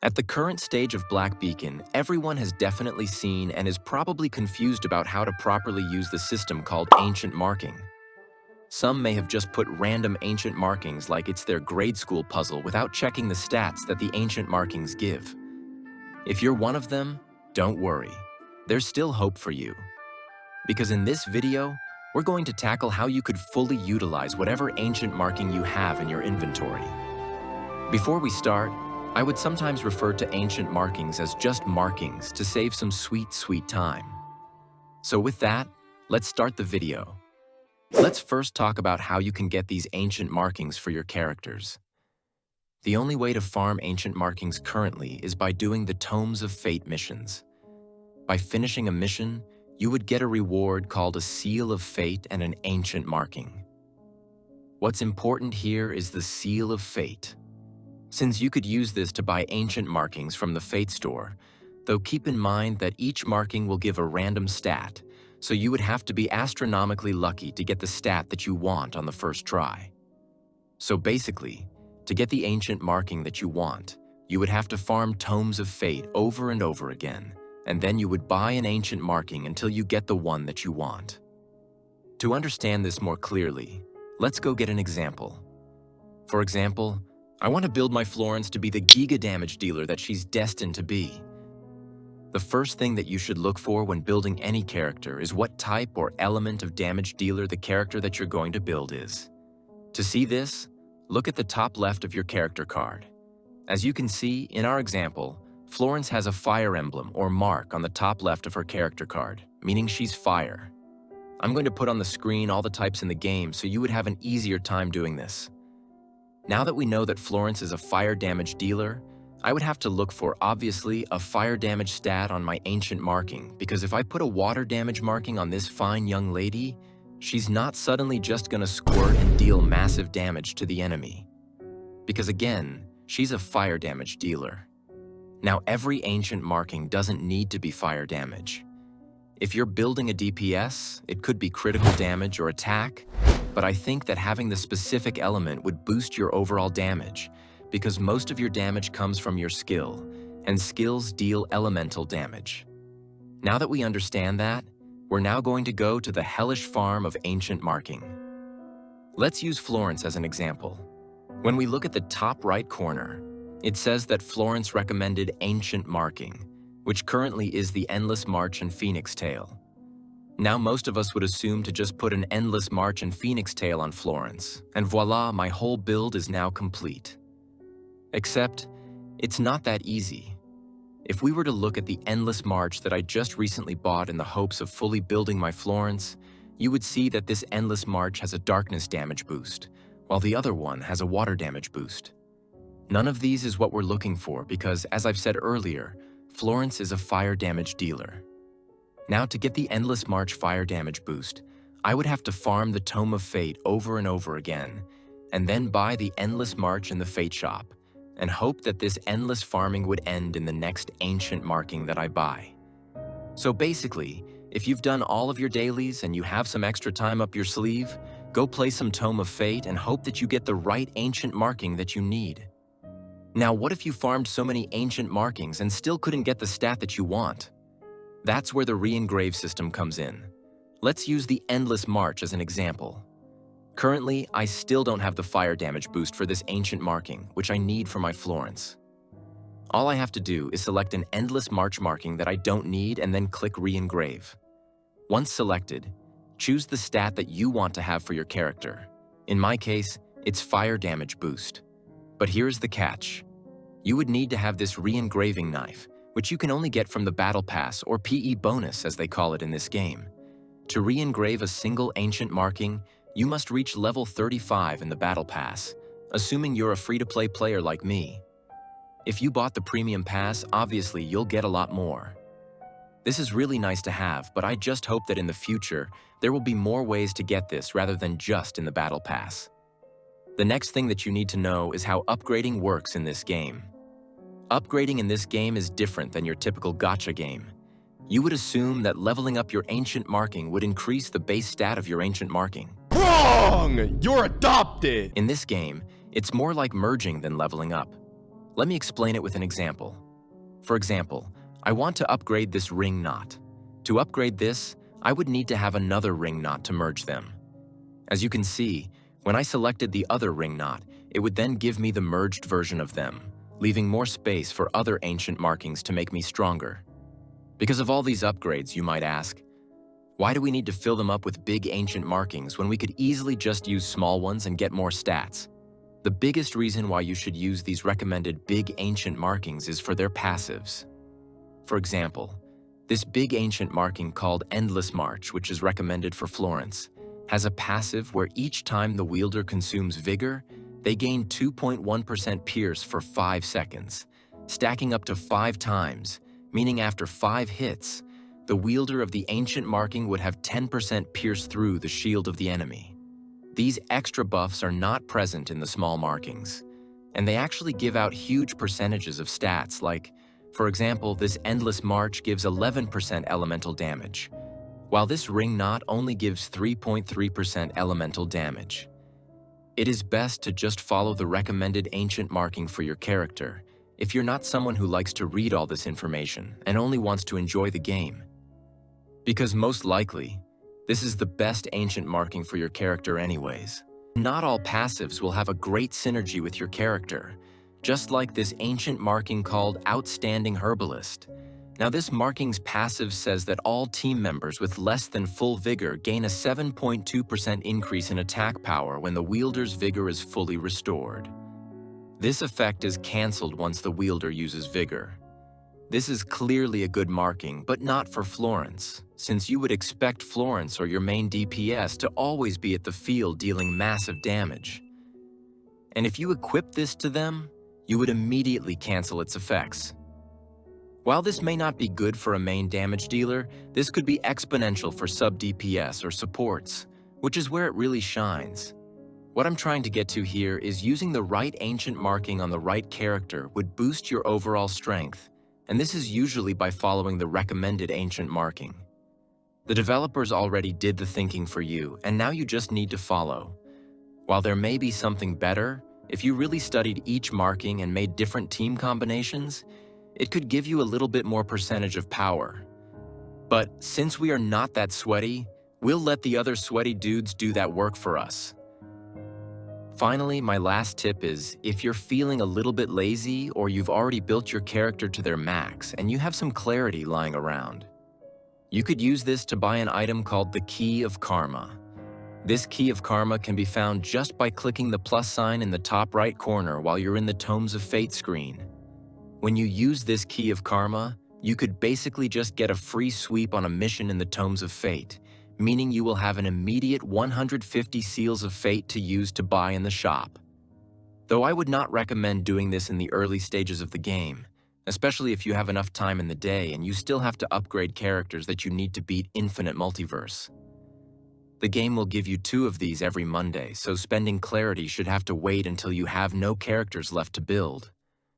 At the current stage of Black Beacon, everyone has definitely seen and is probably confused about how to properly use the system called ancient marking. Some may have just put random ancient markings like it's their grade school puzzle without checking the stats that the ancient markings give. If you're one of them, don't worry. There's still hope for you. Because in this video, we're going to tackle how you could fully utilize whatever ancient marking you have in your inventory. Before we start, I would sometimes refer to ancient markings as just markings to save some sweet time. So with that, let's start the video. Let's first talk about how you can get these ancient markings for your characters. The only way to farm ancient markings currently is by doing the Tomes of Fate missions. By finishing a mission, you would get a reward called a Seal of Fate and an ancient marking. What's important here is the Seal of Fate, since you could use this to buy ancient markings from the Fate store, though keep in mind that each marking will give a random stat, so you would have to be astronomically lucky to get the stat that you want on the first try. So basically, to get the ancient marking that you want, you would have to farm Tomes of Fate over and over again, and then you would buy an ancient marking until you get the one that you want. To understand this more clearly, let's go get an example. For example, I want to build my Florence to be the giga damage dealer that she's destined to be. The first thing that you should look for when building any character is what type or element of damage dealer the character that you're going to build is. To see this, look at the top left of your character card. As you can see, in our example, Florence has a fire emblem or mark on the top left of her character card, meaning she's fire. I'm going to put on the screen all the types in the game so you would have an easier time doing this. Now that we know that Florence is a fire damage dealer, I would have to look for, obviously, a fire damage stat on my ancient marking, because if I put a water damage marking on this fine young lady, she's not suddenly just gonna squirt and deal massive damage to the enemy. Because again, she's a fire damage dealer. Now, every ancient marking doesn't need to be fire damage. If you're building a DPS, it could be critical damage or attack, but I think that having the specific element would boost your overall damage, because most of your damage comes from your skill, and skills deal elemental damage. Now that we understand that, we're now going to go to the hellish farm of ancient marking. Let's use Florence as an example. When we look at the top right corner, it says that Florence recommended ancient marking, which currently is the Endless March and Phoenix Tail. Now most of us would assume to just put an Endless March and Phoenix Tail on Florence, and voila, my whole build is now complete. Except, it's not that easy. If we were to look at the Endless March that I just recently bought in the hopes of fully building my Florence, you would see that this Endless March has a darkness damage boost, while the other one has a water damage boost. None of these is what we're looking for because, as I've said earlier, Florence is a fire damage dealer. Now, to get the Endless March fire damage boost, I would have to farm the Tome of Fate over and over again, and then buy the Endless March in the Fate shop, and hope that this endless farming would end in the next ancient marking that I buy. So basically, if you've done all of your dailies and you have some extra time up your sleeve, go play some Tome of Fate and hope that you get the right ancient marking that you need. Now, what if you farmed so many ancient markings and still couldn't get the stat that you want? That's where the Re-engrave system comes in. Let's use the Endless March as an example. Currently, I still don't have the fire damage boost for this ancient marking, which I need for my Florence. All I have to do is select an Endless March marking that I don't need and then click Re-engrave. Once selected, choose the stat that you want to have for your character. In my case, it's fire damage boost. But here's the catch. You would need to have this re-engraving knife, which you can only get from the Battle Pass or PE bonus as they call it in this game. To re-engrave a single ancient marking, you must reach level 35 in the Battle Pass, assuming you're a free-to-play player like me. If you bought the Premium Pass, obviously you'll get a lot more. This is really nice to have, but I just hope that in the future, there will be more ways to get this rather than just in the Battle Pass. The next thing that you need to know is how upgrading works in this game. Upgrading in this game is different than your typical gacha game. You would assume that leveling up your ancient marking would increase the base stat of your ancient marking. Wrong! You're adopted! In this game, it's more like merging than leveling up. Let me explain it with an example. For example, I want to upgrade this ring knot. To upgrade this, I would need to have another ring knot to merge them. As you can see, when I selected the other ring knot, it would then give me the merged version of them, leaving more space for other ancient markings to make me stronger. Because of all these upgrades, you might ask, why do we need to fill them up with big ancient markings when we could easily just use small ones and get more stats? The biggest reason why you should use these recommended big ancient markings is for their passives. For example, this big ancient marking called Endless March, which is recommended for Florence, has a passive where each time the wielder consumes vigor, they gain 2.1% pierce for 5 seconds, stacking up to 5 times, meaning after 5 hits, the wielder of the ancient marking would have 10% pierce through the shield of the enemy. These extra buffs are not present in the small markings, and they actually give out huge percentages of stats like, for example, this Endless March gives 11% elemental damage, while this ring knot only gives 3.3% elemental damage. It is best to just follow the recommended ancient marking for your character if you're not someone who likes to read all this information and only wants to enjoy the game. Because most likely, this is the best ancient marking for your character anyways. Not all passives will have a great synergy with your character, just like this ancient marking called Outstanding Herbalist. Now this marking's passive says that all team members with less than full vigor gain a 7.2% increase in attack power when the wielder's vigor is fully restored. This effect is cancelled once the wielder uses vigor. This is clearly a good marking, but not for Florence, since you would expect Florence or your main DPS to always be at the field dealing massive damage. And if you equip this to them, you would immediately cancel its effects. While this may not be good for a main damage dealer, this could be exponential for sub-DPS or supports, which is where it really shines. What I'm trying to get to here is using the right ancient marking on the right character would boost your overall strength, and this is usually by following the recommended ancient marking. The developers already did the thinking for you, and now you just need to follow. While there may be something better, if you really studied each marking and made different team combinations, it could give you a little bit more percentage of power. But since we are not that sweaty, we'll let the other sweaty dudes do that work for us. Finally, my last tip is, if you're feeling a little bit lazy or you've already built your character to their max and you have some clarity lying around, you could use this to buy an item called the Key of Karma. This Key of Karma can be found just by clicking the plus sign in the top right corner while you're in the Tomes of Fate screen. When you use this Key of Karma, you could basically just get a free sweep on a mission in the Tomes of Fate, meaning you will have an immediate 150 Seals of Fate to use to buy in the shop. Though I would not recommend doing this in the early stages of the game, especially if you have enough time in the day and you still have to upgrade characters that you need to beat Infinite Multiverse. The game will give you 2 of these every Monday, so spending clarity should have to wait until you have no characters left to build.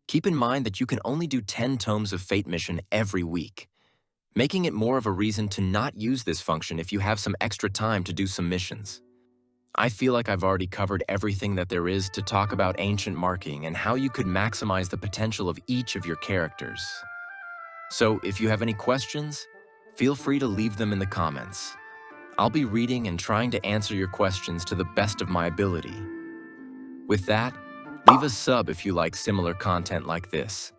Keep in mind that you can only do 10 Tomes of Fate mission every week, making it more of a reason to not use this function if you have some extra time to do some missions. I feel like I've already covered everything that there is to talk about ancient marking and how you could maximize the potential of each of your characters. So if you have any questions, feel free to leave them in the comments. I'll be reading and trying to answer your questions to the best of my ability. With that, leave a sub if you like similar content like this.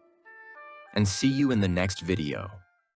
And see you in the next video.